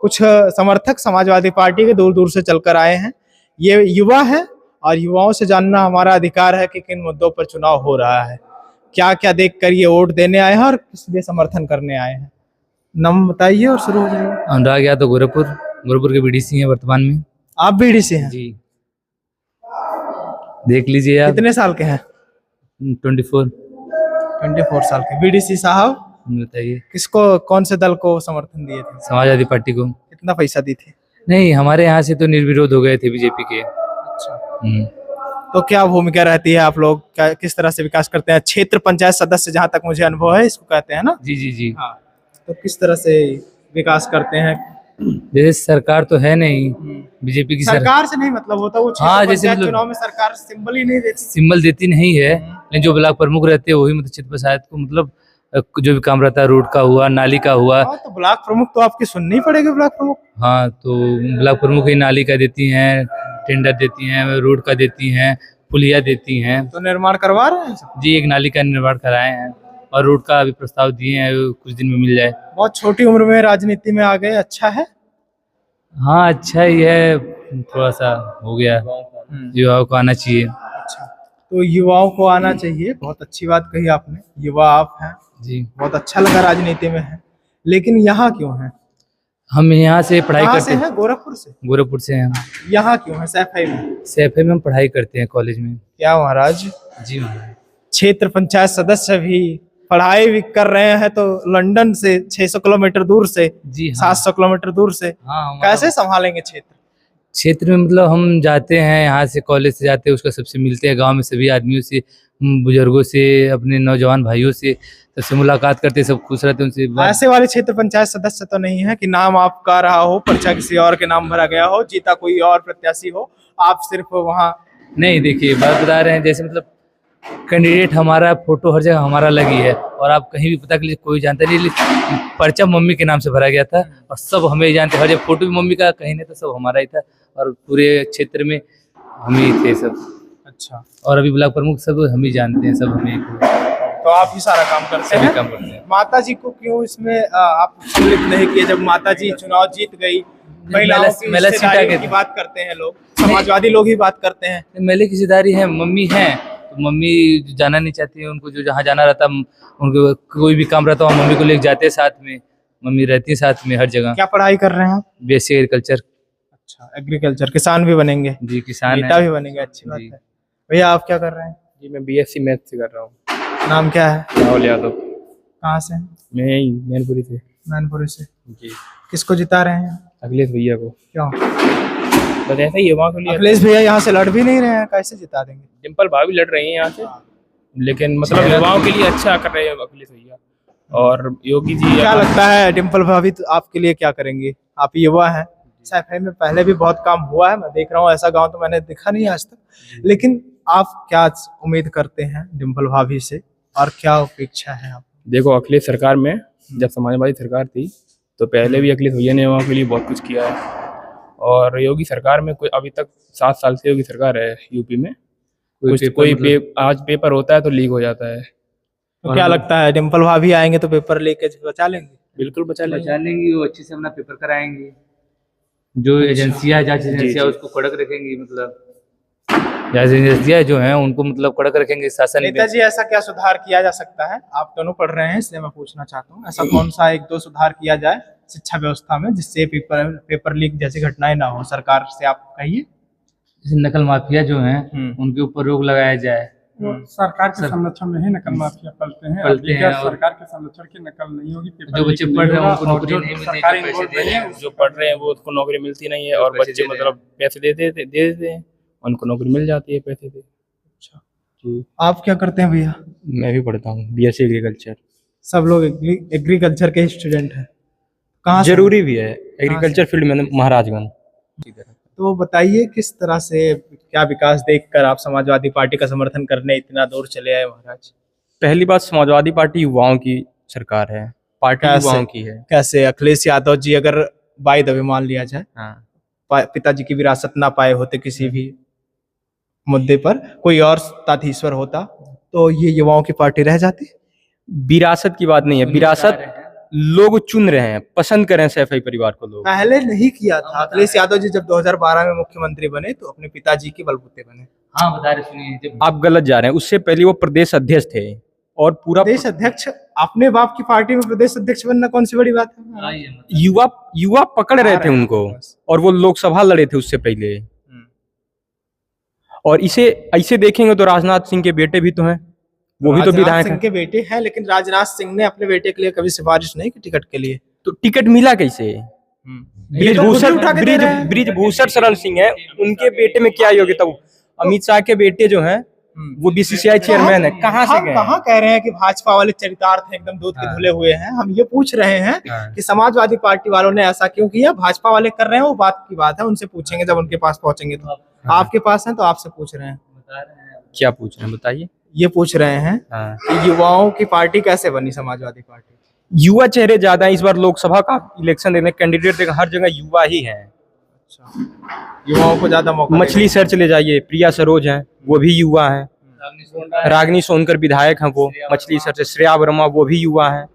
कुछ समर्थक समाजवादी पार्टी के दूर दूर से चलकर आए हैं। ये युवा है और युवाओं से जानना हमारा अधिकार है कि किन मुद्दों पर चुनाव हो रहा है, क्या क्या देखकर ये वोट देने आए हैं और किस लिए समर्थन करने आए हैं। नाम बताइए और शुरू हो जाएगा। अनुराग यादव, गोरखपुर के बीडीसी हैं वर्तमान में। आप बीडीसी हैं जी, देख लीजिए आप। कितने साल के हैं? 24 साल के। बीडीसी साहब बताइए। किसको, कौन से दल को समर्थन दिए थे? समाजवादी पार्टी को। कितना पैसा दी थी? नहीं, हमारे यहाँ से तो निर्विरोध हो गए थे बीजेपी के। अच्छा, तो क्या भूमिका रहती है, आप लोग क्या किस तरह से विकास करते हैं? क्षेत्र पंचायत सदस्य, जहाँ तक मुझे अनुभव है, इसको कहते हैं ना? जी जी जी। हाँ, तो किस तरह से विकास करते हैं? जैसे सरकार तो है नहीं, बीजेपी की सरकार से नहीं मतलब होता, वो हाँ, जैसे मतलब चुनाव में सरकार सिंबल ही नहीं देती, सिंबल देती नहीं है, लेकिन जो ब्लॉक प्रमुख रहते हैं वही मतलब क्षेत्र पंचायत को मतलब जो भी काम रहता है, रोड का हुआ, नाली का हुआ। हाँ, तो ब्लॉक प्रमुख तो आपकी सुननी पड़ेगी। ब्लॉक प्रमुख, हाँ, तो ब्लॉक प्रमुख ही नाली का देती हैं, टेंडर देती हैं, रोड का देती हैं, पुलिया देती हैं। तो निर्माण करवा रहे हैं सब? जी, एक नाली का निर्माण कराए हैं और रोड का अभी प्रस्ताव दिए हैं, कुछ दिन में मिल जाए। बहुत छोटी उम्र में राजनीति में आ गए, अच्छा है। हाँ, अच्छा ही है, थोड़ा सा हो गया, युवाओं को आना चाहिए। अच्छा, तो युवाओं को आना चाहिए, बहुत अच्छी बात कही आपने। युवा आप हैं जी, बहुत अच्छा लगा राजनीति में है, लेकिन यहाँ क्यों है? हम यहाँ से पढ़ाई कहाँ करते से हैं। हैं? गोरखपुर से हैं। यहाँ क्यों है? सैफई में? सैफई में हम पढ़ाई करते हैं कॉलेज में। क्या महाराज, जी महाराज। क्षेत्र पंचायत सदस्य भी पढ़ाई भी कर रहे हैं, तो लंदन से 600 किलोमीटर दूर से, जी हाँ। 700 किलोमीटर दूर से, हाँ, कैसे संभालेंगे क्षेत्र में मतलब हम जाते हैं, यहाँ से कॉलेज से जाते हैं, उसका सबसे मिलते हैं, गांव में सभी आदमियों से, बुजुर्गों से, अपने नौजवान भाइयों से सबसे मुलाकात करते हैं, सब खुश रहते हैं उनसे। ऐसे वाले क्षेत्र पंचायत सदस्य तो नहीं है कि नाम आपका रहा हो, पर्चा किसी और के नाम भरा गया हो, जीता कोई और प्रत्याशी हो, आप सिर्फ वहाँ? नहीं, देखिए बात बता रहे हैं, जैसे मतलब कैंडिडेट हमारा, फोटो हर जगह हमारा लगी है, और आप कहीं भी पता कर लीजिए, कोई जानता नहीं, पर्चा मम्मी के नाम से भरा गया था और सब हमें जानते, हर जगह फोटो भी मम्मी का, कहीं नहीं था, सब हमारा ही था, और पूरे क्षेत्र में हम ही थे सब। अच्छा, और अभी ब्लॉक प्रमुख सब हम ही जानते हैं, सब हमें। तो आप ही सारा काम करते हैं? काम करते हैं। माता जी को क्यों इसमें आप सम्मिलित नहीं किए? जब माता जी चुनाव जीत गई, महिलाओं की हिस्सेदारी की बात करते हैं लोग, समाजवादी लोग ही बात करते हैं। महिला की हिस्सेदारी है, मम्मी है, तो मम्मी जाना नहीं चाहती है, उनको जो जहाँ जाना रहता, उनको कोई भी काम रहता है मम्मी को लेकर जाते हैं साथ में, मम्मी रहती है साथ में हर जगह। क्या पढ़ाई कर रहे हैं आप? BSc agriculture. अच्छा, एग्रीकल्चर, किसान भी बनेंगे? जी, किसान बेटा भी बनेंगे, अच्छी बात है। भैया आप क्या कर रहे हैं? जी, मैं बीएससी मैथ से कर रहा हूँ। नाम क्या है? राहुल यादव। कहाँ से? मैं यही मैनपुरी से। मैनपुरी से। जी। किसको जिता रहे हैं? अखिलेश भैया को। क्यों? बस ऐसा ही है, वहाँ के लिए। अखिलेश भैया यहाँ से लड़ भी नहीं रहे हैं, कैसे जिता देंगे? डिम्पल भाभी लड़ रही हैं यहाँ से, लेकिन मतलब युवाओं के लिए अच्छा कर रहे हैं अखिलेश भैया। और योगी जी, क्या लगता है डिम्पल भाभी तो आपके लिए क्या करेंगे? आप युवा हैं, सैफई में पहले भी बहुत काम हुआ है, मैं देख रहा हूँ, ऐसा गांव तो मैंने देखा नहीं आज तक, लेकिन आप क्या उम्मीद करते हैं डिम्पल भाभी से और क्या अपेक्षा है आप? देखो, अखिलेश सरकार में जब समाजवादी सरकार थी तो पहले भी अखिलेश भैया ने युवाओं के लिए बहुत कुछ किया है, और योगी सरकार में कोई अभी तक 7 साल से योगी सरकार है यूपी में, आज पेपर होता है तो लीक हो जाता है। तो क्या लगता है डिम्पल भाभी आएंगे तो पेपर लेके बचा लेंगे? बिल्कुल बचा लेंगे, वो अच्छे से अपना पेपर कराएंगे, जो एजेंसियां, जांच एजेंसियां उसको कड़क रखेंगी, मतलब जांच एजेंसियां जो हैं उनको मतलब कड़क रखेंगे शासन। नेताजी, ऐसा क्या सुधार किया जा सकता है? आप दोनों पढ़ रहे हैं इसलिए मैं पूछना चाहता हूँ, ऐसा कौन सा 1-2 सुधार किया जाए शिक्षा व्यवस्था में जिससे पेपर लीक जैसी घटनाएं ना हो? सरकार से आप कहिए। जैसे नकल माफिया जो हैं उनके ऊपर रोक लगाया जाए। सरकार के संरक्षण में ही नकल माफिया पलते हैं, सरकार के संरक्षण की नकल नहीं होगी। जो बच्चे पढ़ रहे हैं उनको नौकरी नहीं मिलती, जो पढ़ रहे हैं वो उसको नौकरी मिलती नहीं है, और बच्चे मतलब पैसे दे देते हैं, उनको नौकरी मिल जाती है पैसे से। अच्छा, आप क्या करते हैं भैया? मैं भी पढ़ता हूँ बीएससी एग्रीकल्चर। सब लोग एग्रीकल्चर के स्टूडेंट हैं। कहाँ जरूरी भी है एग्रीकल्चर फील्ड में, महाराजगंज। तो बताइए किस तरह से, क्या विकास देखकर आप समाजवादी पार्टी का समर्थन करने इतना दूर चले आए महाराज? पहली बात, समाजवादी पार्टी युवाओं की सरकार है, पार्टी युवाओं की है। कैसे? अखिलेश यादव जी अगर बाय द वे मान लिया जाए, पिताजी की विरासत ना पाए होते किसी भी मुद्दे पर, कोई और ताधीश्वर होता, तो ये युवाओं की पार्टी रह जाती? विरासत की बात नहीं है, लोग चुन रहे हैं, पसंद कर रहे हैं सैफई परिवार को लोग। पहले नहीं किया था। अखिलेश यादव जी जब 2012 में मुख्यमंत्री बने तो अपने पिताजी के बलबूते बने। हाँ बता रहे, सुनिए जब आप गलत जा रहे हैं, उससे पहले वो प्रदेश अध्यक्ष थे और पूरा प्रदेश अध्यक्ष, अपने बाप की पार्टी में प्रदेश अध्यक्ष बनना कौन सी बड़ी बात है? आई है, मतलब युवा पकड़ रहे थे उनको, और वो लोकसभा लड़े थे उससे पहले। और इसे ऐसे देखेंगे तो राजनाथ सिंह के बेटे भी तो हैं, वो भी तो राजनाथ विधायक सिंह हैं। के बेटे हैं, लेकिन राजनाथ सिंह ने अपने बेटे के लिए कभी सिफारिश नहीं की टिकट के लिए। तो टिकट मिला कैसे? ये तो खुद ही उठा के दे रहे हैं। ब्रिजभूषण शरण सिंह है, उनके बेटे में क्या योग्यता? अमित शाह के बेटे जो हैं वो बीसीसीआई चेयरमैन है, कहाँ से हम गए? कहाँ कह रहे हैं कि भाजपा वाले चरितार्थ हैं, एकदम दूध के धुले हुए हैं। हम ये पूछ रहे हैं कि समाजवादी पार्टी वालों ने ऐसा क्यों किया? भाजपा वाले कर रहे हैं, वो बात की बात है, उनसे पूछेंगे जब उनके पास पहुंचेंगे तो। आपके पास है तो आपसे पूछ रहे हैं। क्या पूछ रहे हैं बताइए? ये पूछ रहे हैं हाँ। कि युवाओं की पार्टी कैसे बनी समाजवादी पार्टी? युवा चेहरे ज्यादा है इस बार लोकसभा का इलेक्शन देने, कैंडिडेट देखा हर जगह युवा ही है। युवाओं को ज्यादा मौका मछली शहर चले जाइए, प्रिया सरोज हैं, वो भी युवा हैं। रागनी सोनकर विधायक हैं वो मछली शहर से। श्रेया वर्मा वो भी युवा हैं।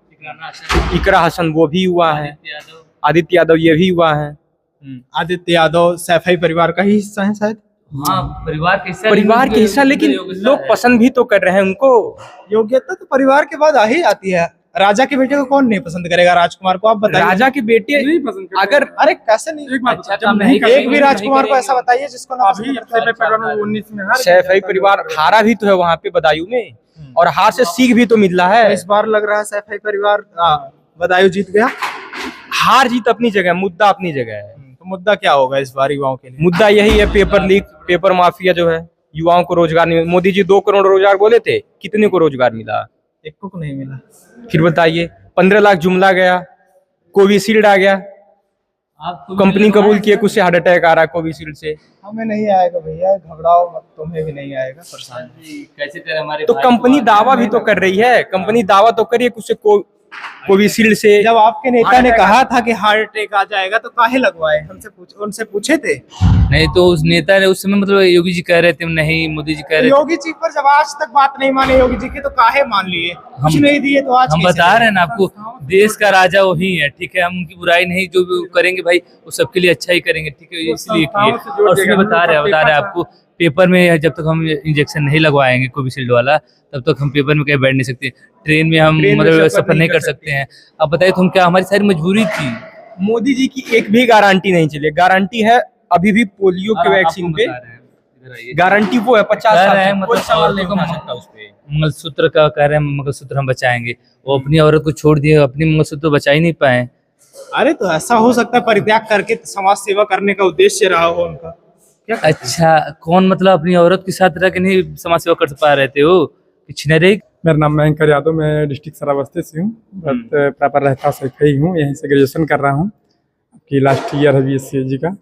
इकरा हसन वो भी युवा हैं। आदित्य यादव ये भी युवा हैं। आदित्य यादव सैफई परिवार का ही हिस्सा है शायद। हाँ परिवार के हिस्सा, लेकिन लोग पसंद भी तो कर रहे हैं उनको। योग्यता तो परिवार के बाद आ ही जाती है। राजा के बेटे को कौन नहीं पसंद करेगा? राजकुमार को आप बताइए। राजा के बेटे नहीं पसंद करते। अगर अरे कैसे नहीं? एक बात अच्छा जब काम नहीं नहीं करते- एक भी राजकुमार को ऐसा बताइए जिसको ना अभी सैफई परिवार में 19 में हार गया। सैफई परिवार हारा भी तो है वहां पे बदायूं में, और हार से सीख भी तो मिल रहा है। इस बार लग रहा है सैफई परिवार बदायूं जीत गया। हार जीत अपनी जगह, मुद्दा अपनी जगह है। तो मुद्दा क्या होगा इस बार युवाओं के लिए? मुद्दा यही है, पेपर लीक, पेपर माफिया जो है, युवाओं को रोजगार नहीं। मोदी जी 2 करोड़ रोजगार बोले थे, कितने को रोजगार मिला? एक को नहीं मिला। फिर बताइए, 15 लाख जुमला गया, कोविशील्ड आ गया, कंपनी कबूल किए, कुछ से हार्ट अटैक आ रहा है कोविशील्ड से। हमें नहीं आएगा भैया, घबराओ मत, तुम्हें भी नहीं आएगा, परेशान। कैसे करे हमारे तो कंपनी दावा भी तो कर रही है, कंपनी दावा तो करिए कुछ से कोविशील्ड से। जब आपके नेता ने कहा था कि हार्ट अटैक आ जाएगा तो काहे लगवाए? उनसे पूछे थे? नहीं तो उस नेता ने उस समय मतलब योगी जी कह रहे थे नहीं, मोदी जी कह रहे थे। योगी जी पर जब आज तक बात नहीं माने योगी जी की तो काहे मान लिए? कुछ नहीं दिए तो आज हम कैसे बता रहे हैं ना आपको, देश का राजा वही है, ठीक है। हम उनकी बुराई नहीं, जो भी करेंगे भाई वो सबके लिए अच्छा ही करेंगे, ठीक है। इसलिए किए, और उसमें बता रहे आपको, पेपर में जब तक हम इंजेक्शन नहीं लगवाएंगे कोविशील्ड वाला, तब तक हम पेपर में कहीं बैठ नहीं सकते, ट्रेन में हम मतलब सफर नहीं कर सकते हैं। अब बताइए तुम, क्या हमारी सारी मजबूरी थी? मोदी जी की एक भी गारंटी नहीं चली। गारंटी है अभी भी पोलियो के वैक्सीन पे, गारंटी वो है 50 साल है, की, कोई मतलब सवाल नहीं औरतों उठा को सकता उस पे। मंगलसूत्र का कह रहे हैं, मंगलसूत्र हम बचाएंगे। वो अपनी औरत को छोड़ दिए, अपनी मंगलसूत्र बचा ही नहीं पाए। अरे तो ऐसा हो सकता है परित्याग करके समाज सेवा करने का उद्देश्य रहा हो उनका। अच्छा, कौन मतलब अपनी औरत के साथ रह के नहीं समाज सेवा कर पा रहे थे? वो कुछ नहीं रही। मेरा नाम मयंकर यादव, मैं डिस्ट्रिक्ट श्रावस्ती से हूँ, बट प्रॉपर रहता सैफई हूँ। यहीं से ग्रेजुएशन कर रहा हूँ, कि लास्ट ईयर है BSc का,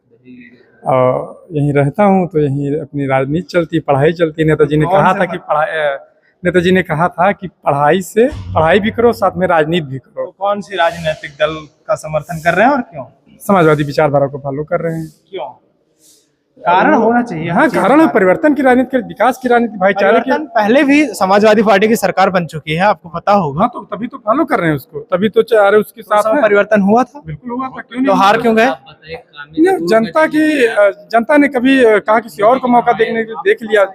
और यहीं रहता हूँ। तो यहीं अपनी राजनीति चलती, पढ़ाई चलती। नेताजी ने कहा था कि पढ़ाई भी करो, साथ में राजनीति भी करो। तो कौन सी राजनीतिक दल का समर्थन कर रहे हैं और क्यों? समाजवादी विचारधारा को फॉलो कर रहे हैं। क्यों? कारण होना चाहिए। हाँ, कारण है परिवर्तन की राजनीति, विकास की राजनीति, भाईचारे की। पहले भी समाजवादी पार्टी की सरकार बन चुकी है, आपको पता होगा। हाँ, तो तभी तो फॉलो कर रहे हैं उसको, तभी तो चाह रहे उसके साथ में परिवर्तन हुआ था। बिल्कुल हुआ था, क्यों तो नहीं? हार क्यों गए? जनता ने कभी कहा किसी और को मौका देख लिया,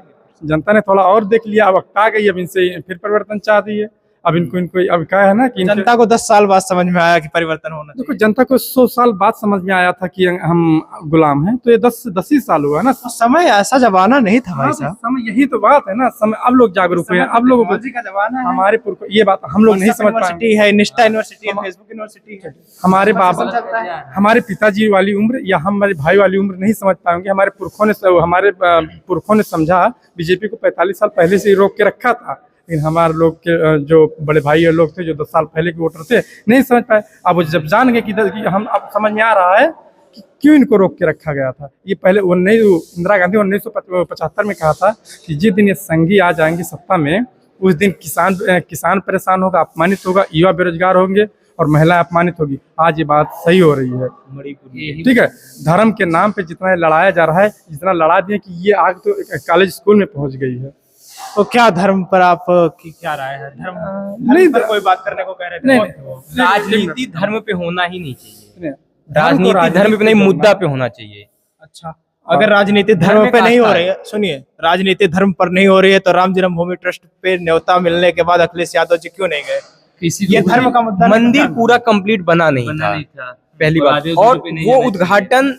जनता ने थोड़ा और देख लिया, अब अक्टा गई, अब इनसे फिर परिवर्तन चाह दी है। अब इनको अब क्या है ना कि जनता को 10 साल बाद समझ में आया कि परिवर्तन होना चाहिए। देखो, जनता को 100 साल बाद समझ में आया था कि हम गुलाम हैं, तो ये 10 ही साल हुआ है ना। समय ऐसा जमाना नहीं था भाई साहब। समय, यही तो बात है ना, समय अब लोग जागरूक हुए हैं, अब लोगों को का जमाना है। हमारे पुरखों, ये बात हम लोग नहीं समझ पाए। यूनिवर्सिटी है, निष्ठा यूनिवर्सिटी है, फेसबुक यूनिवर्सिटी है। हमारे बाबा, हमारे पिताजी वाली उम्र या हमारे भाई वाली उम्र नहीं समझ पाएंगे। हमारे पुरखों ने समझा, बीजेपी को 45 साल पहले से ही रोक के रखा था, लेकिन हमारे लोग के जो बड़े भाई लोग थे, जो 10 साल पहले के वोटर थे, नहीं समझ पाए। अब जब जान गए कि हम, अब समझ में आ रहा है कि क्यों इनको रोक के रखा गया था। ये पहले इंदिरा गांधी 1975 में कहा था कि जिस दिन ये संघी आ जाएंगे सत्ता में, उस दिन किसान परेशान होगा, अपमानित होगा, युवा बेरोजगार होंगे और महिला अपमानित होगी। आज ये बात सही हो रही है। ठीक है, धर्म के नाम पे जितना लड़ाया जा रहा है, जितना लड़ा दिए कि ये आग तो कॉलेज स्कूल में पहुंच गई है। तो क्या धर्म पर आप की क्या राय है? धर्म पर कोई बात करने को कह रहे थे। नहीं, बहुत- राजनीति धर्म पे होना ही नहीं चाहिए। धर्म को राजनीति धर्म पे नहीं, मुद्दा पे होना चाहिए। अच्छा, अगर राजनीति धर्म में पे नहीं हो आस्था रही है, सुनिए, राजनीति धर्म पर नहीं हो रही है तो राम जन्मभूमि ट्रस्ट पे न्योता मिलने के बाद अखिलेश यादव जी क्यों नहीं गए? किसी ये को धर्म का मुद्दा नहीं मंदिर था। पूरा कंप्लीट बना नहीं बनना था, नहीं था पहली और बात। आगे और पे नहीं वो जाना चाहिए। उद्घाटन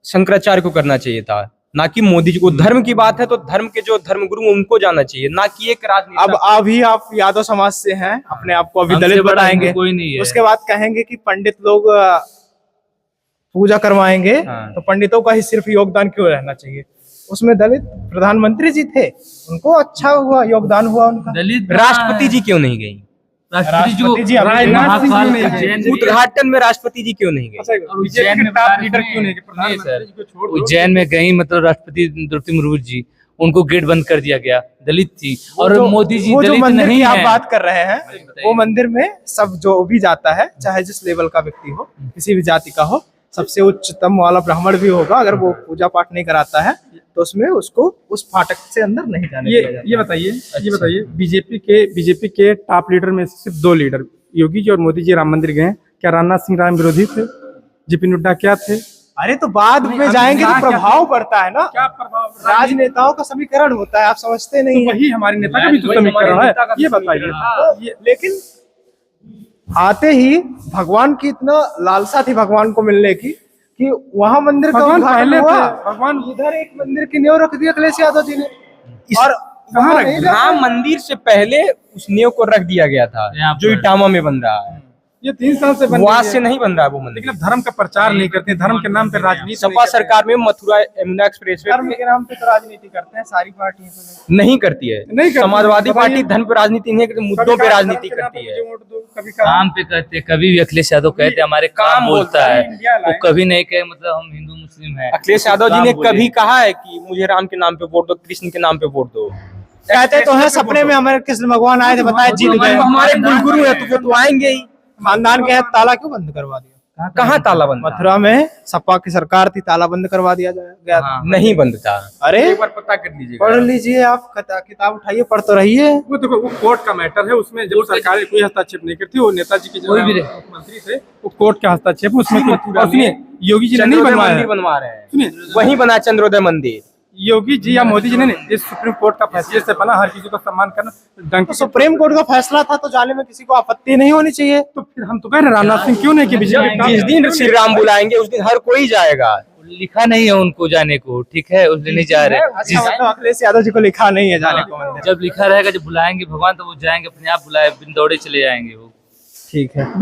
शंकराचार्य को करना चाहिए था, ना कि मोदी जी को। धर्म की बात है तो धर्म के जो धर्मगुरु हैं, उनको जाना चाहिए, ना कि एक राजनीति। अब अभी आप यादव समाज से हैं, अपने आप को अभी हमसे दलित बड़ा बताएंगे, हिंदू कोई नहीं है। उसके बाद कहेंगे कि पंडित लोग पूजा करवाएंगे, हाँ। तो पंडितों का ही सिर्फ योगदान क्यों रहना चाहिए? उसमें दलित प्रधानमंत्री जी थे, उनको अच्छा हुआ, योगदान हुआ उनका। दलित राष्ट्रपति जी क्यों नहीं गई? राष्ट्रपति जी अभी राजनाथ सिंह महाकाल जी का नहीं जैन गए। उद्घाटन में राष्ट्रपति जी क्यों नहीं गए? अच्छा, और बीजेपी उज्जैन के में टॉप बता लीडर रहे क्यों नहीं गए? नहीं, प्रधानमंत्री जी को छोड़ दो। उज्जैन में गई, मतलब राष्ट्रपति द्रौपदी मुर्मू जी, उनको गेट बंद कर दिया गया, दलित थी। और मोदी जी वो जो दलित मंदिर नहीं की आप है। बात कर रहे हैं, बताइए। वो मंदिर में सब जो भी जाता है, चाहे जिस लेवल का व्यक्ति हो, किसी भी जाति का हो, सबसे उच्चतम वाला ब्राह्मण भी होगा, अगर वो पूजा पाठ नहीं कराता है तो उसमें उसको उस फाटक से अंदर नहीं जाने दिया जाता। ये बताइए बीजेपी के टॉप लीडर में सिर्फ 2 लीडर, योगी जी और मोदी जी, राम मंदिर गए। क्या राजनाथ सिंह राम विरोधी थे? जेपी नड्डा क्या थे? अरे तो बाद में अभी जाएंगे तो क्या- प्रभाव पड़ता है ना, क्या प्रभाव? राजनेताओं का समीकरण होता है, आप समझते नहीं तो है। वही हमारे नेता का भी तो वही हमारे समीकरण है। नेता का भी ये समीकरण बताइए। लेकिन आते ही भगवान की इतना लालसा थी भगवान को मिलने की कि वहां मंदिर का भगवान उद्घाटन पहले हुआ, थे, भगवान इधर एक मंदिर की नींव रख दी अखिलेश यादव जी ने। और कहाँ वहां रख नहीं दिया? रखा। राम मंदिर से पहले उस नींव को रख दिया गया था, यहाँ जो पर। इटावा में बन रहा है। ये 3 साल से बन वहां रही है। से नहीं बन रहा है वो मंदिर। लेकिन अब धर्म का प्रचार नहीं करते, धर्म के नाम पे राजनीति सपा सरकार में मथुरा यमुना एक्सप्रेस धर्म वे के नाम पे तो राजनीति करते हैं सारी पार्टियां। नहीं करती है। नहीं करती। समाजवादी बताइए। पार्टी धर्म पे राजनीति नहीं करती, मुद्दों पे राजनीति करती है। काम पे करते, कभी भी अखिलेश यादव कहते हमारे काम बोलता है, इंडिया वो लाए। कभी नहीं कहे मतलब हम हिंदू मुस्लिम हैं। अखिलेश यादव जी काम ने बोले। कभी कहा है कि मुझे राम के नाम पे वोट दो, कृष्ण के नाम पे वोट दो? कहते तो है, सपने में हमारे कृष्ण भगवान आए थे, बताए जीत गए। हमारे कुलगुरु है तो वो तो आएंगे ही। खानदान के ताला क्यों बंद करवा दिया? कहाँ ताला बंद था? मथुरा में सपा की सरकार थी, ताला बंद करवा दिया गया था। हाँ। नहीं बंद था। अरे एक बार पता कर लीजिएगा। पढ़ लीजिए, आप किताब उठाइए, पढ़ तो रहिए। वो देखो, वो कोर्ट का मैटर है, उसमें जब सरकार कोई हस्तक्षेप नहीं करती। वो नेताजी के जो कोई भी रहे। मुख्यमंत्री थे, वो कोर्ट का हस्तक्षेप उसमें मथुरा और सुनिए, योगी जी ने नहीं चंद्रोदय बनवाया मंदिर है। बनवा रहे हैं, सुनिए, वही बना चंद्रोदय मंदिर। योगी जी या मोदी जी ने नहीं, इस सुप्रीम कोर्ट का फैसले से बना, हर किसी को सम्मान करना। डंकी तो सुप्रीम कोर्ट का फैसला था तो जाने में किसी को आपत्ति नहीं होनी चाहिए। तो फिर हम तो कह रहे हैं, राजनाथ सिंह क्यों नहीं कि बीजेपी जिस दिन श्री राम बुलाएंगे उस दिन हर कोई जाएगा। लिखा नहीं है उनको जाने को, ठीक है, उस दिन नहीं जा रहे। अच्छा, मतलब अखिलेश यादव जी को लिखा नहीं है जाने को मंदिर। जब लिखा रहेगा, जब बुलाएंगे भगवान तो वो जाएंगे, अपने आप बुलाए बिन दौड़े चले जाएंगे वो। ठीक है।